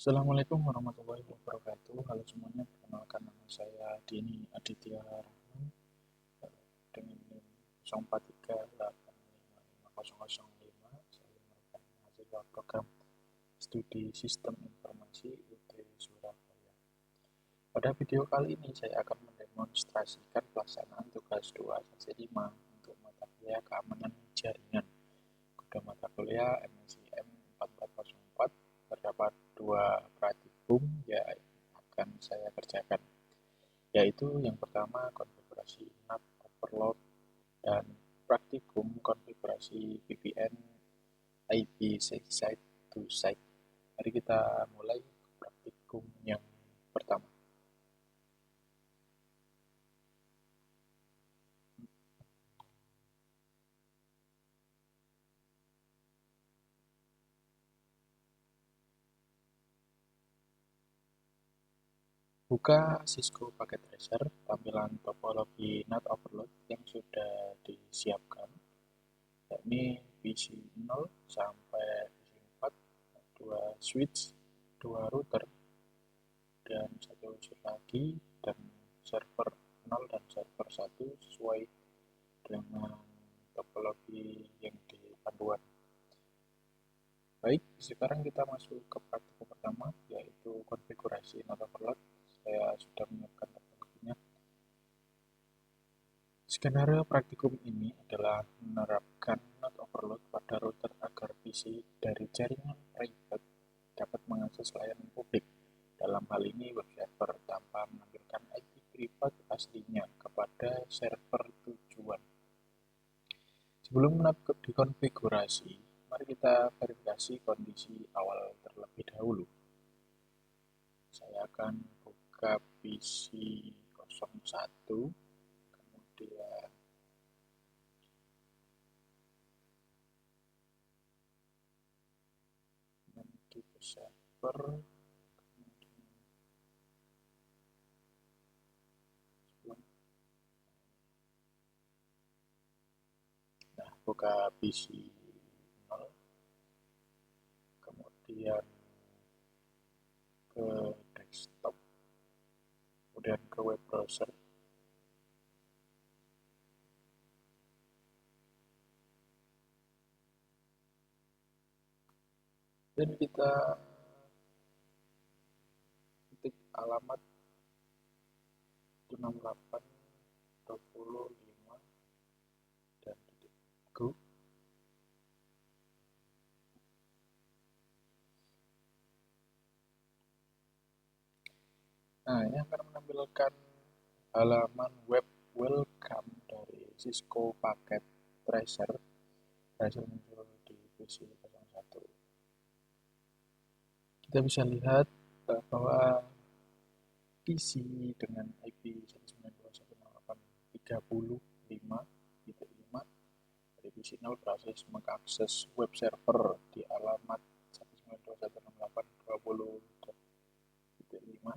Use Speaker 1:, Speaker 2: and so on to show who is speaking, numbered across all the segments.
Speaker 1: Assalamualaikum warahmatullahi wabarakatuh. Halo semuanya, perkenalkan nama saya Dini Aditya Rahman dengan NIM 0438555005. Saya merupakan mahasiswa program studi Sistem Informasi UT Surabaya. Pada video kali ini saya akan mendemonstrasikan pelaksanaan tugas 2 sesi 5 untuk mata kuliah keamanan jaringan. Pada mata kuliah MSIM 4404 terdapat dua praktikum yang akan saya kerjakan, yaitu yang pertama konfigurasi NAT overload dan praktikum konfigurasi VPN IP site to site. Mari kita mulai praktikum yang pertama. Buka Cisco Packet Tracer, tampilan topologi NAT overload yang sudah disiapkan, yakni PC 0 sampai PC 4, 2 switch, 2 router, dan satu switch lagi, dan server 0 dan server 1 sesuai dengan topologi yang di panduan. Baik, sekarang kita masuk ke praktikum pertama, yaitu konfigurasi NAT overload. Saya sudah menyiapkan topologinya. Skenario praktikum ini adalah menerapkan NAT overload pada router agar PC dari jaringan private dapat mengakses layanan publik. Dalam hal ini web server tanpa menampilkan IP privat aslinya kepada server tujuan. Sebelum NAT dikonfigurasi, mari kita verifikasi kondisi awal terlebih dahulu. Saya akan buka PC 01, kemudian nanti ke server, nah, buka PC 0, kemudian ke desktop, kemudian ke web browser, dan kita ketik alamat 6825 dan titik go. Nah, ini akan menampilkan halaman web welcome dari Cisco Packet Tracer berhasil muncul di PC 01. Kita bisa lihat bahwa PC dengan IP 192.168.30.5.5 dari PC 0 berhasil mengakses web server di alamat 192.168.20.5.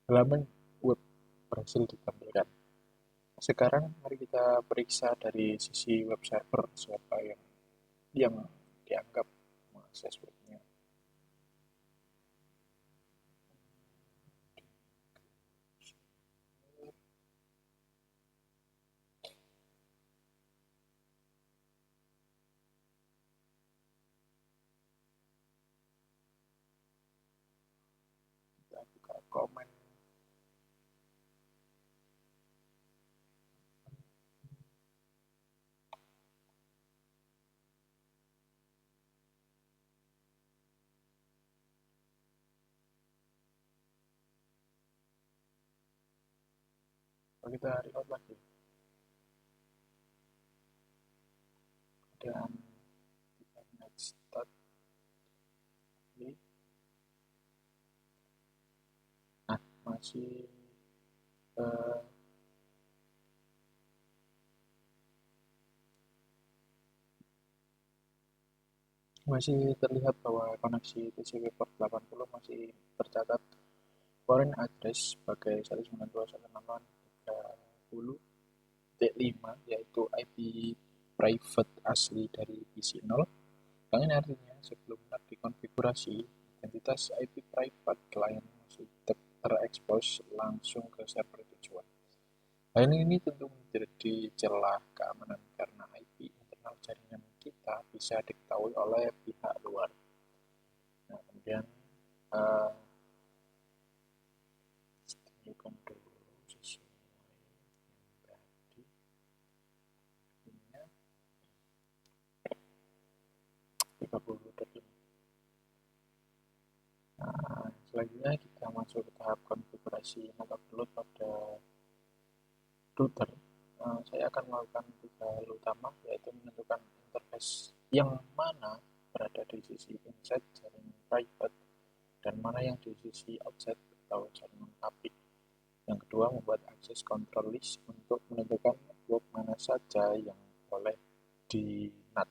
Speaker 1: Halaman web berhasil ditampilkan. Sekarang mari kita periksa dari sisi web server siapa yang dianggap mengakses webnya. Kita buka komen. Kita reload lagi. Dan kita next start. Nah, masih terlihat bahwa koneksi TCP port 80 masih tercatat foreign address sebagai 192.168.30.5, yaitu IP private asli dari PC 0. Yang ini artinya sebelum NAT dikonfigurasi, identitas IP private klien sudah terekspos langsung ke server tujuan. Hal ini tentu menjadi celah keamanan karena IP internal jaringan kita bisa diketahui oleh pihak luar. Nah, kemudian tunjukkan dulu sesuai yang tadi punya 30.5. Nah, selanjutnya kita masuk ke tahap konfigurasi upload pada router. Saya akan melakukan 3 hal utama, yaitu menentukan interface yang mana berada di sisi inside jaringan private dan mana yang di sisi outside atau jaringan public. Yang kedua, membuat access control list untuk menentukan network mana saja yang boleh di NAT.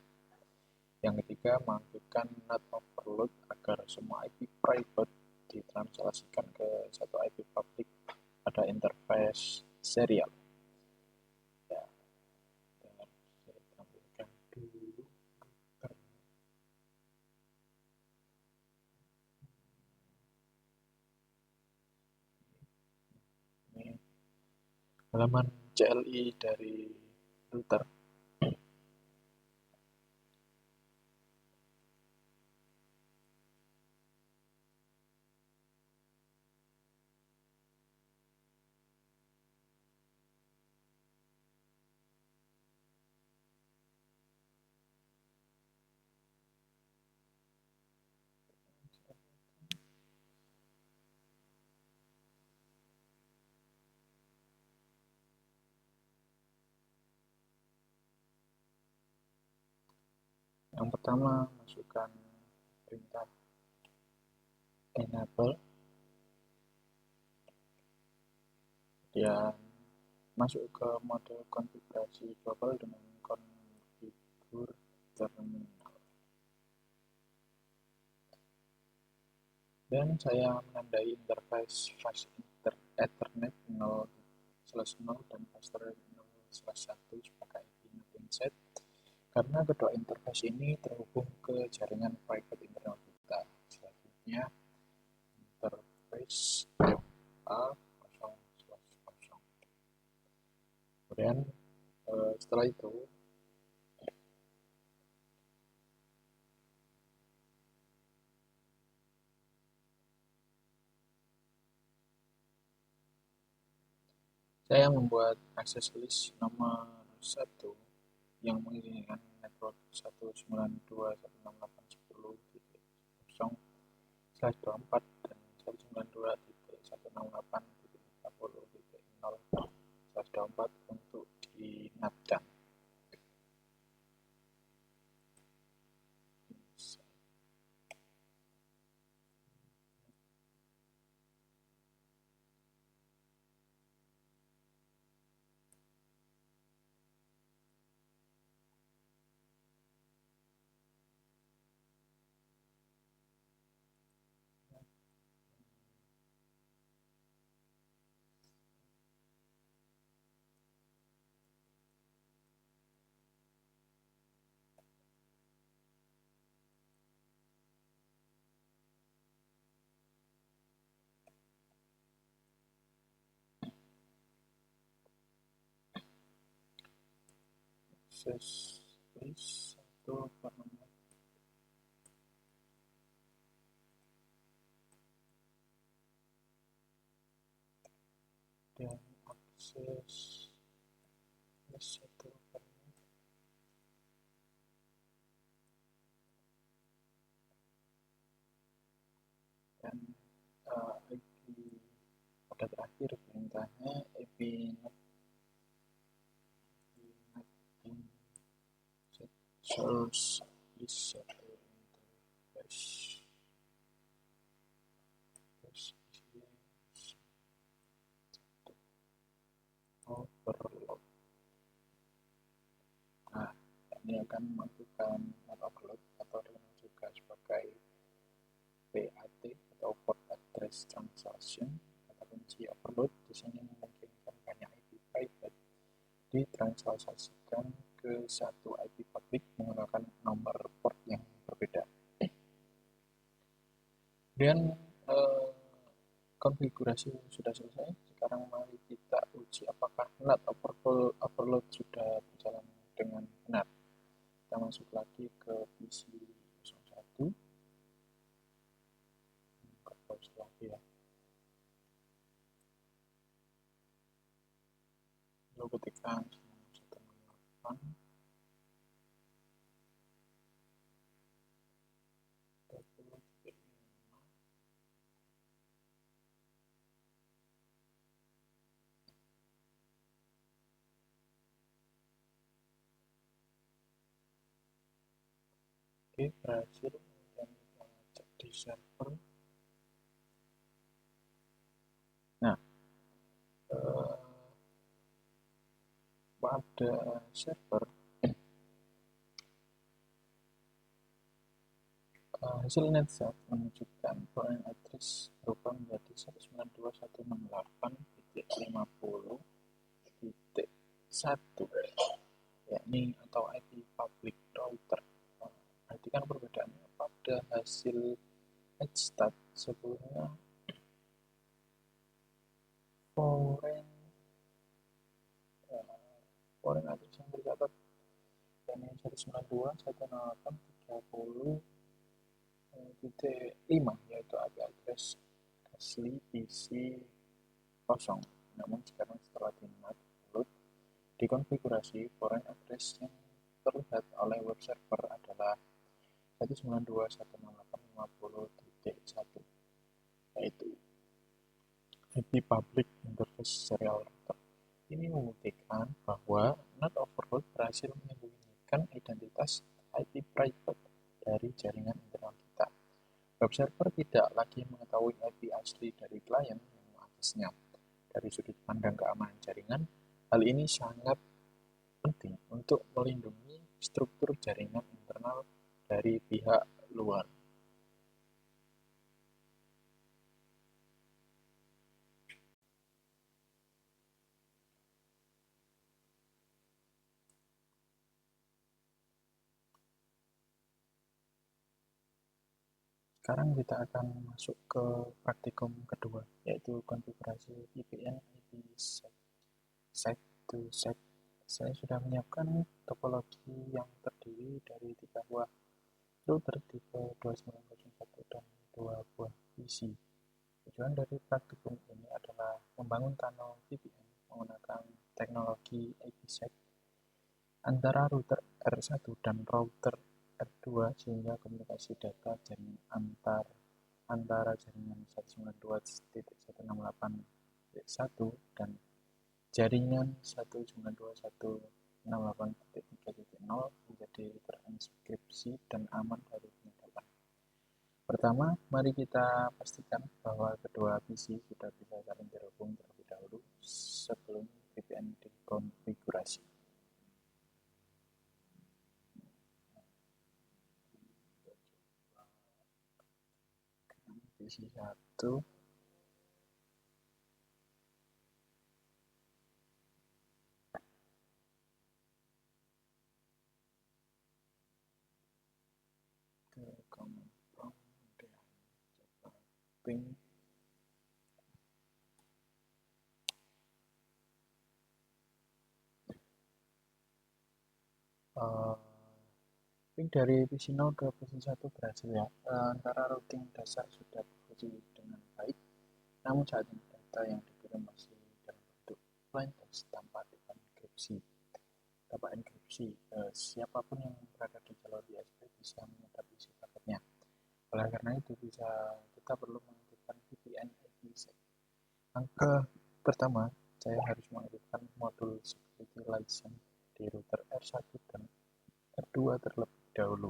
Speaker 1: Yang ketiga, mengaktifkan NAT overload agar semua IP private ditranslasikan ke satu IP public pada interface serial. Ya, dan saya tampilkan dulu routernya. Ini halaman CLI dari router. Yang pertama, masukkan perintah enable, kemudian masuk ke mode konfigurasi global dengan konfigur terminal. Dan saya menandai interface fast Ethernet 0/0 dan faster 0/1 sebagai IP NAT inside karena kedua interface ini terhubung ke jaringan private internal kita. Selanjutnya interface FA0/0. Kemudian setelah itu saya membuat access list nomor 1 yang mengizinkan network 192.168.10.0/24 dan 192.168.30.0/24 untuk dinatkan. Access list 1 dan akses list 1 dan IP pada terakhir perintahnya IP NAT source list 1 interface overload. Nah, ini akan melakukan NAT overload atau dikenal juga sebagai PAT atau port address translation. Kata kunci overload di sini memungkinkan banyak IP private ditranslasikan ke satu IP public menggunakan nomor port yang berbeda. Kemudian eh, konfigurasi sudah selesai. Sekarang mari kita uji apakah NAT overload sudah berjalan dengan benar. Kita masuk lagi ke PC 01, ke browser lagi ya. Lalu ketikkan 168. Oke, berhasil. Dan kita cek di server. Nah, eh, pada server hasil NetZap menunjukkan foreign address berubah menjadi 192.168.50.1, yakni atau IP public router. Berarti kan perbedaannya pada hasil Hstat sebelumnya foreign foreign address yang tercatat yakni 192.168.30.5, yaitu IP address asli PC kosong. Namun sekarang setelah dikonfigurasi, foreign address yang terlihat oleh web server adalah 192.168.50.1, yaitu IP Public Interface Serial Router. Ini membuktikan bahwa NAT overload berhasil menyembunyikan identitas IP private dari jaringan internal kita. Web server tidak lagi mengetahui IP asli dari klien yang mengaksesnya. Dari sudut pandang keamanan jaringan, hal ini sangat penting untuk melindungi struktur jaringan internal dari pihak luar. Sekarang kita akan masuk ke praktikum kedua, yaitu konfigurasi VPN IPsec. Site to site. Saya sudah menyiapkan topologi yang terdiri dari 3 buah router tipe 2901 dan 2 buah PC. Tujuan dari praktikum ini adalah membangun tunnel VPN menggunakan teknologi IPsec antara router R1 dan router R2 sehingga komunikasi data jaringan antara jaringan 192.168.1 dan jaringan 192.168.3.0 menjadi terenkripsi dan aman dari penyadapan. Pertama, mari kita pastikan bahwa kedua PC sudah bisa saling terhubung terlebih dahulu sebelum VPN dikonfigurasi. PC 1 ke command prompt, kemudian coba ping ping dari PC 0 ke PC 1 berhasil ya. Antara routing dasar sudah berfungsi dengan baik, namun saat ini data yang dikirim masih dalam bentuk plain text tanpa enkripsi. Siapapun yang berada di jalur ISP bisa menyadap isi paketnya. Oleh karena itu, kita perlu mengaktifkan VPN IPsec. Langkah pertama, saya harus mengaktifkan modul security license di router R1 dan R2 terlebih dahulu.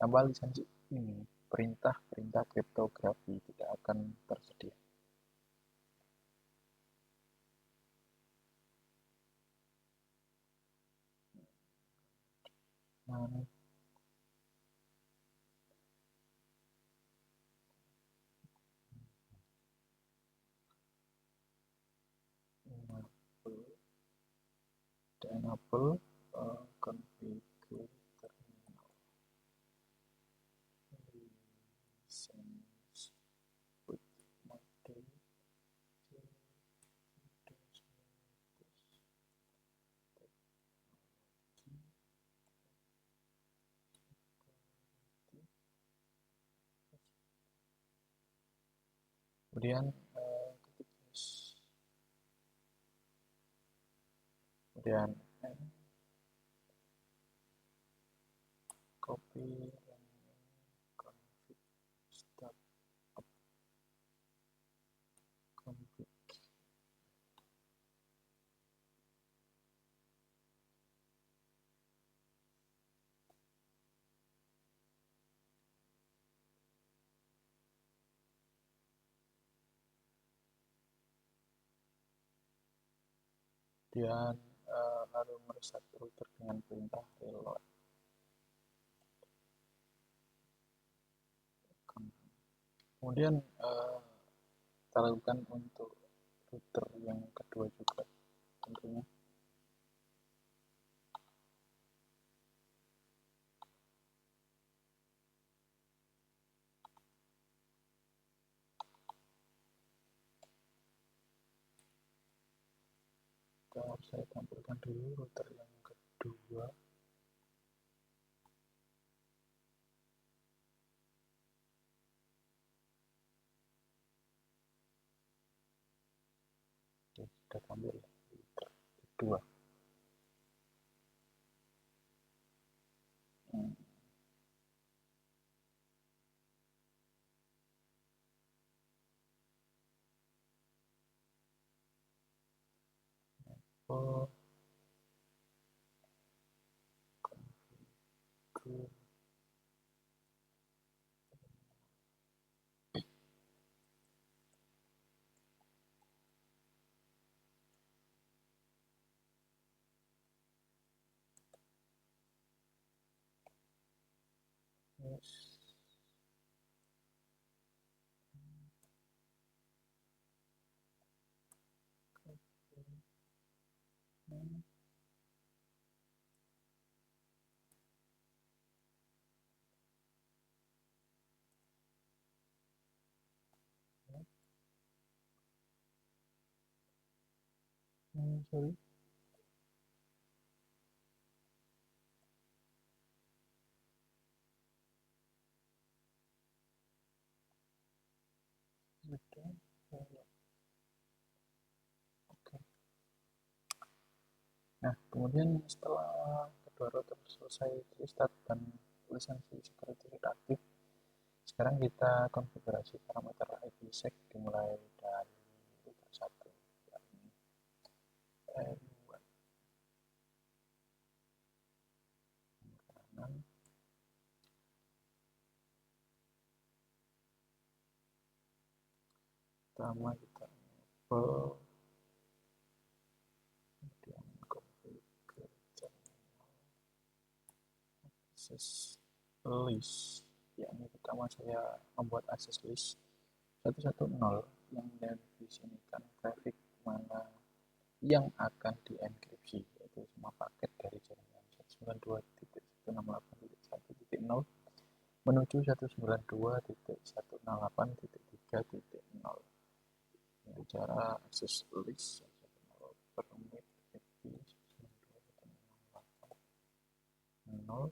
Speaker 1: Tanpa lisensi ini, perintah-perintah kriptografi tidak akan tersedia. Nah, enable configure terminal license kemudian ketik kemudian copy dan config start up config. Kemudian lalu mereset router dengan perintah reload. Kemudian kita lakukan untuk router yang kedua juga tentunya. Saya tampilkan dulu router yang kedua. Oke, sudah tampil router kedua. Oh, configure. Yes. Sorry. Sudah. Oke. Nah, kemudian setelah kedua router selesai restart dan lisensi security sudah aktif, sekarang kita konfigurasi parameter IPsec dimulai dari router 1, yakni R1. Kanan. Pertama kita enable, kemudian configure access list. Yakni pertama saya membuat access list 110 yang mendefinisikan traffic mana yang akan dienkripsi, yaitu semua paket dari jaringan 192.168.1.0 menuju 192.168.3.0. Ini cara access list 110 permit IP 192.168.0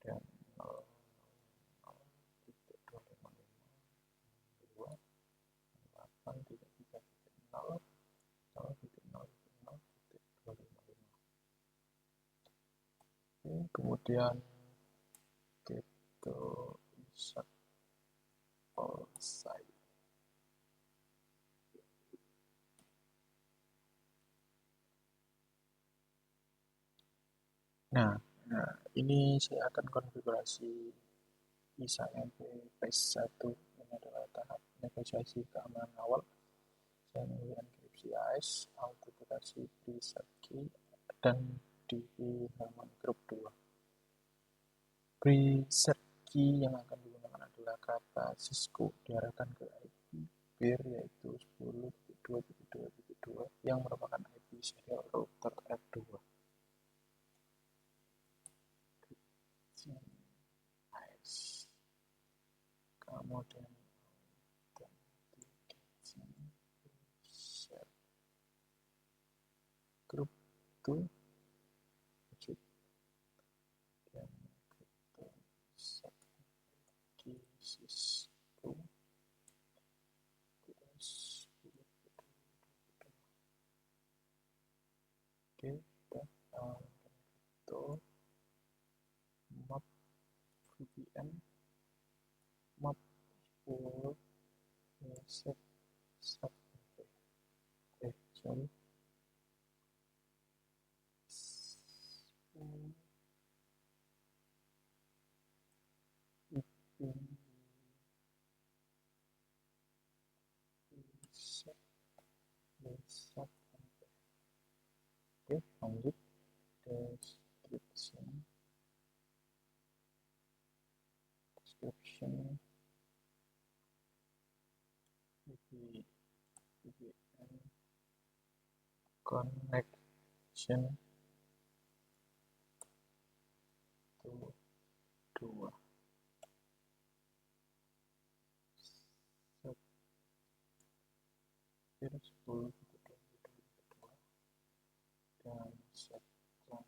Speaker 1: dan 0.0.2.8.3.0 kemudian kita bisa selesai. Nah, ini saya akan konfigurasi ISA-MP phase 1. Ini adalah tahap negosiasi keamanan awal. Saya memilih enkripsi AES, autentikasi preset key, dan di halaman grup 2. Preset key yang akan digunakan adalah kata Cisco diarahkan ke IP peer yaitu 10.2.2.2 yang merupakan IP serial router R2. AES. Kemudian grup 2 dan kita bisa Cisco VPN connection to 2 10.10.2022 dan set transform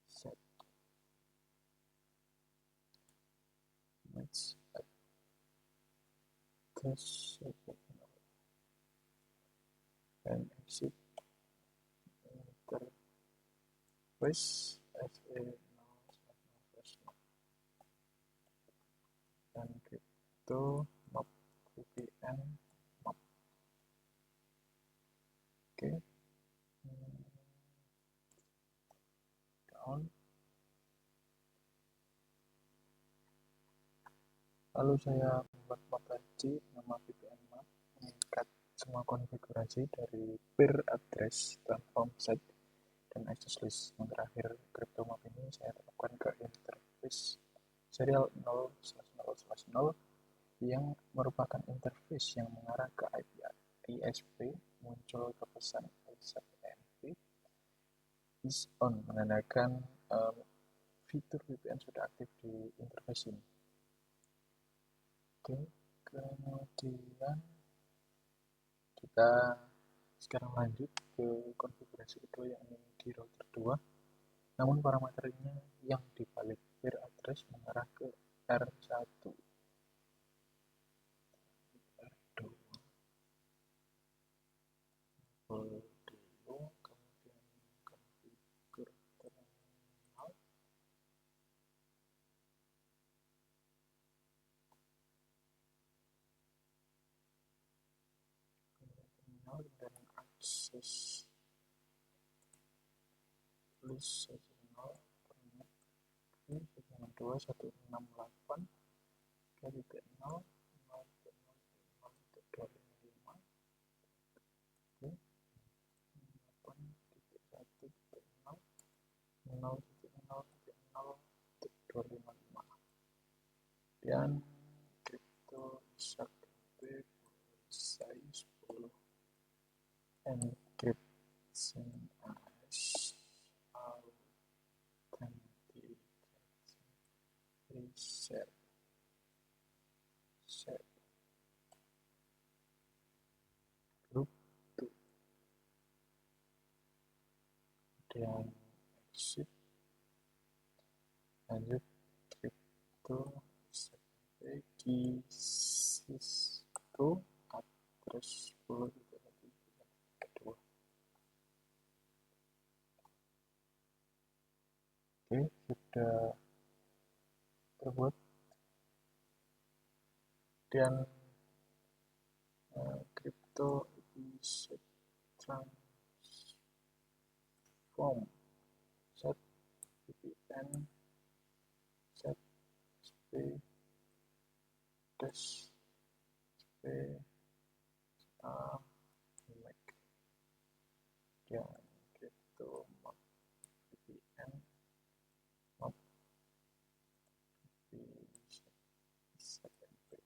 Speaker 1: set match address and exit interface SA dan crypto map VPN map. Oke, down. Lalu saya membuat map tadi, nama VPN map, mengikat semua konfigurasi dari peer address, transform set, dan access list. Yang terakhir, crypto map ini saya tetapkan ke interface serial 0/0/0 yang merupakan interface yang mengarah ke IP ISP. Muncul ke pesan SMTP is on, menandakan fitur VPN sudah aktif di interface ini. Oke, kemudian kita sekarang lanjut ke konfigurasi kedua, yakni di router 2. Namun parameternya yang dibalik peer address mengarah ke R1. R2 dulu, kemudian konfigur terminal. Dan akses list 0 permit 2.168 dari 0 0.0.0.255 0.0.0.0.255 dan crypto SHA-KMP size 10 encryption as authentication reset group 2 dan exit. Lanjut crypto SHA-KMP key Cisco address 10 kedua. Oke, sudah terbuat dan crypto set transform set VPN set SP dash SP Mac dan crypto map VPN map SHA-KMP.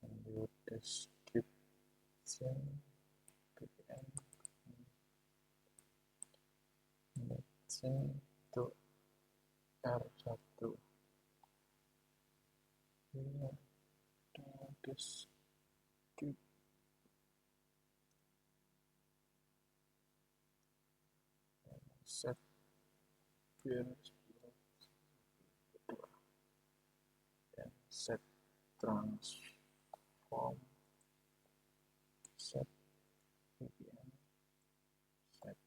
Speaker 1: Lanjut description VPN matching to R1. Ini ada description set peer dan set transform set VPN set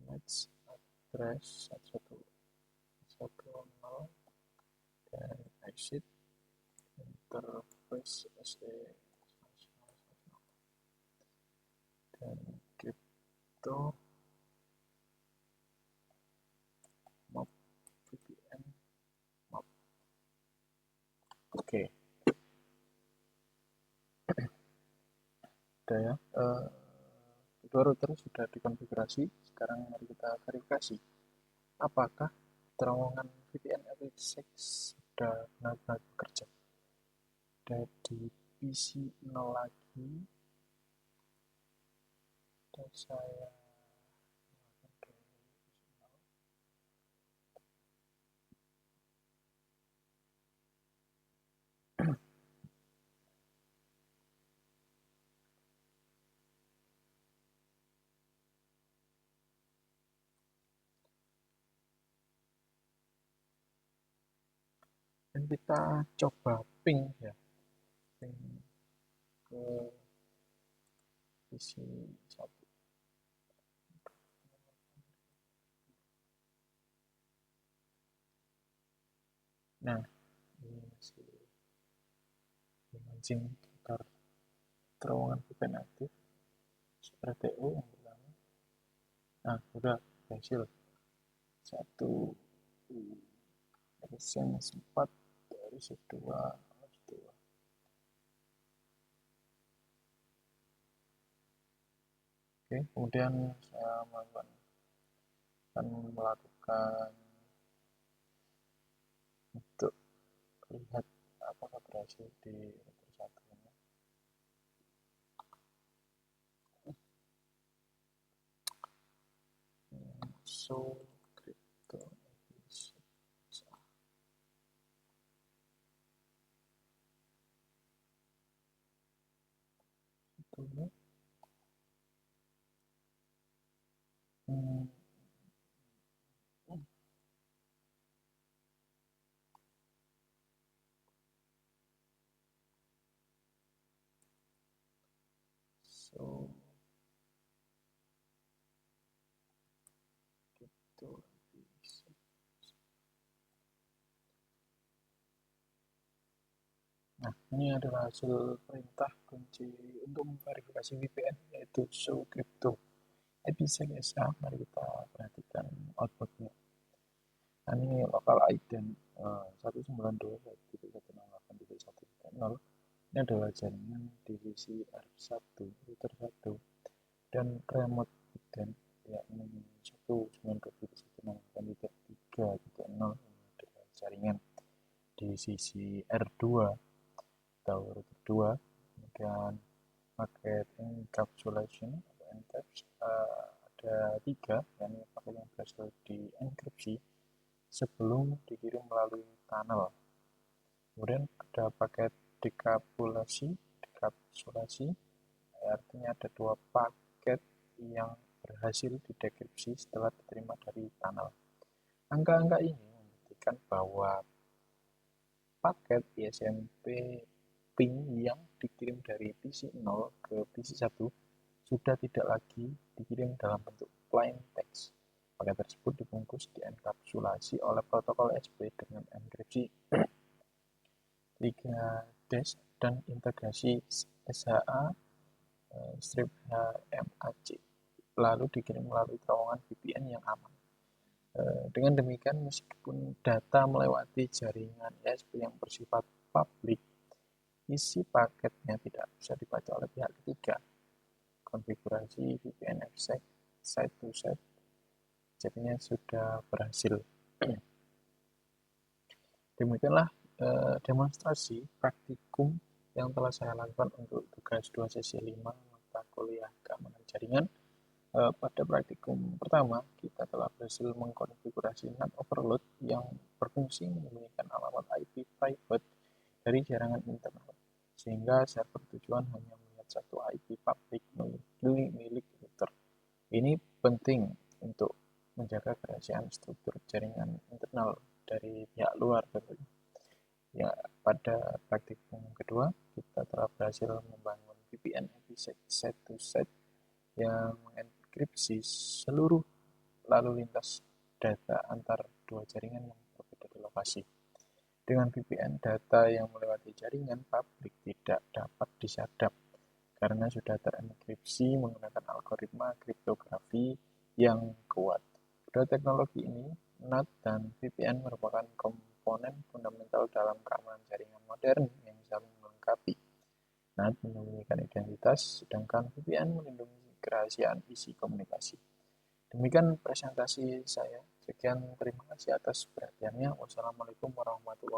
Speaker 1: match address 1.1.1.0 dan exit interface SE dan crypto map VPN map. Oke, udah ya, Kedua router sudah dikonfigurasi, sekarang mari kita verifikasi apakah terowongan VPN IPsec sudah benar-benar bekerja. Di PC 0 lagi, dan saya dan kita coba ping ya, ping ke PC 1. Nah, ini masih mancing agar terowongan VPN aktif RTO yang pertama. Nah, sudah berhasil. 1 4 dari 2. Oke, kemudian saya akan melakukan untuk lihat apakah berhasil di router 1 ini. So crypto itu so gitu. Nah, ini adalah hasil perintah kunci untuk memverifikasi VPN, yaitu show crypto IPsec SA. Mari kita perhatikan outputnya. Nah, ini local ident 192.168.1.0. Ini adalah jaringan divisi R1 router 1 dan remote ident yakni 192.168.3.0 adalah jaringan di sisi R2 atau router 2. Kemudian paket encapsulation atau encaps ada 3, yakni paket yang berhasil dienkripsi sebelum dikirim melalui tunnel. Kemudian ada paket dekapsulasi, artinya ada 2 paket yang berhasil didekripsi setelah diterima dari tunnel. Angka-angka ini membuktikan bahwa paket ISMP ping yang dikirim dari PC 0 ke PC 1 sudah tidak lagi dikirim dalam bentuk plain text. Paket tersebut dibungkus dienkapsulasi oleh protokol SP dengan enkripsi 3-dash dan integrasi SHA strip HMAC, lalu dikirim melalui terowongan VPN yang aman. Dengan demikian, meskipun data melewati jaringan ISP yang bersifat publik, isi paketnya tidak bisa dibaca oleh pihak ketiga. Konfigurasi VPN IPsec site to site jadinya sudah berhasil. Demikianlah demonstrasi praktikum yang telah saya lakukan untuk tugas 2 sesi 5 mata kuliah keamanan jaringan. Pada praktikum pertama, kita telah berhasil mengkonfigurasi NAT overload yang berfungsi menyembunyikan alamat IP private dari jaringan internal, sehingga server tujuan hanya melihat satu IP publik milik router. Ini penting untuk menjaga kerahasiaan struktur jaringan internal dari pihak luar tentunya. Ya, pada praktikum kedua, kita telah berhasil membangun VPN IPsec site to site yang mengenkripsi seluruh lalu lintas data antar 2 jaringan yang berbeda di lokasi. Dengan VPN, data yang melewati jaringan publik tidak dapat disadap karena sudah terenkripsi menggunakan algoritma kriptografi yang kuat. Kedua teknologi ini, NAT dan VPN, merupakan komponen fundamental dalam keamanan jaringan modern yang saling melengkapi. NAT menyembunyikan identitas, sedangkan VPN melindungi kerahasiaan isi komunikasi. Demikian presentasi saya. Sekian, terima kasih atas perhatiannya. Wassalamualaikum warahmatullahi wabarakatuh.